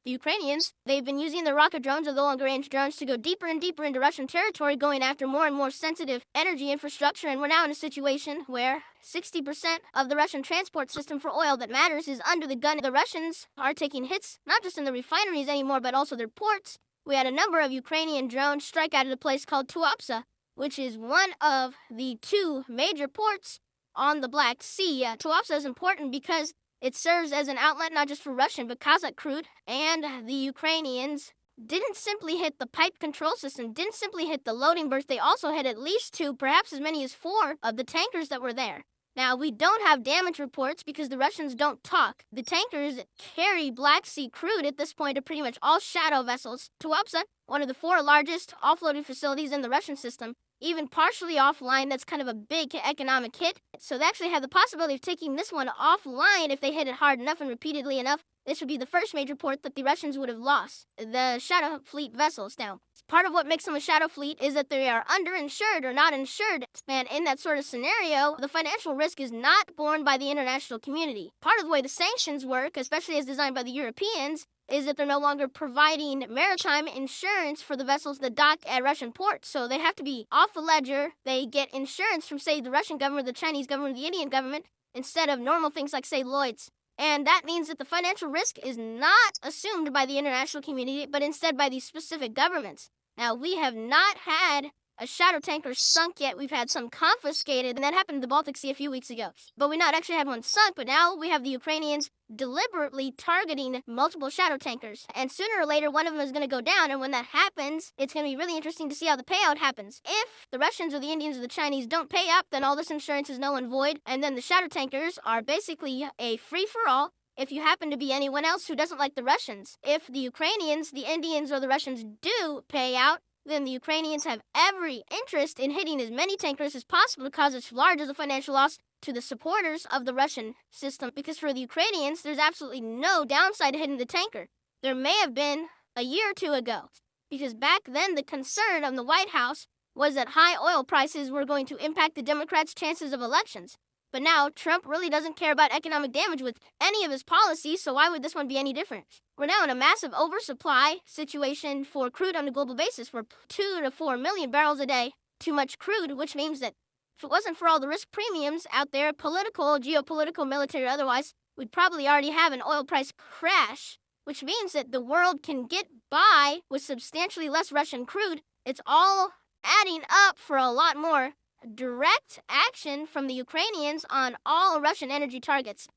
The Ukrainians, they've been using the rocket drones or the longer-range drones to go deeper and deeper into Russian territory, going after more and more sensitive energy infrastructure, and we're now in a situation where 60% of the Russian transport system for oil that matters is under the gun. The Russians are taking hits, not just in the refineries anymore, but also their ports. We had a number of Ukrainian drones strike out at a place called Tuapse, which is one of the two major ports on the Black Sea. Tuapse is important because it serves as an outlet not just for Russian but Kazakh crude, and the Ukrainians didn't simply hit the pipe control system, didn't simply hit the loading berth, they also hit at least 2, perhaps as many as 4 of the tankers that were there. Now, we don't have damage reports because the Russians don't talk. The tankers carry Black Sea crude at this point are pretty much all shadow vessels. Tuapse, one of the 4 largest offloading facilities in the Russian system, even partially offline, that's kind of a big economic hit. So they actually have the possibility of taking this one offline if they hit it hard enough and repeatedly enough. This would be the first major port that the Russians would have lost, the Shadow Fleet vessels. Now, part of what makes them a Shadow Fleet is that they are underinsured or not insured. And in that sort of scenario, the financial risk is not borne by the international community. Part of the way the sanctions work, especially as designed by the Europeans, is that they're no longer providing maritime insurance for the vessels that dock at Russian ports. So they have to be off the ledger. They get insurance from, say, the Russian government, the Chinese government, the Indian government, instead of normal things like, say, Lloyd's. And that means that the financial risk is not assumed by the international community, but instead by these specific governments. Now, we have not had a shadow tanker sunk yet. We've had some confiscated, and that happened in the Baltic Sea a few weeks ago. But we not actually had one sunk, but now we have the Ukrainians deliberately targeting multiple shadow tankers. And sooner or later, one of them is going to go down, and when that happens, it's going to be really interesting to see how the payout happens. If the Russians or the Indians or the Chinese don't pay up, then all this insurance is null and void, and then the shadow tankers are basically a free-for-all if you happen to be anyone else who doesn't like the Russians. If the Ukrainians, the Indians, or the Russians do pay out, then the Ukrainians have every interest in hitting as many tankers as possible to cause as large as a financial loss to the supporters of the Russian system. Because for the Ukrainians, there's absolutely no downside to hitting the tanker. There may have been a year or two ago, because back then the concern of the White House was that high oil prices were going to impact the Democrats' chances of elections. But now, Trump really doesn't care about economic damage with any of his policies, so why would this one be any different? We're now in a massive oversupply situation for crude on a global basis. We're 2 to 4 million barrels a day too much crude, which means that if it wasn't for all the risk premiums out there, political, geopolitical, military, or otherwise, we'd probably already have an oil price crash, which means that the world can get by with substantially less Russian crude. It's all adding up for a lot more direct action from the Ukrainians on all Russian energy targets.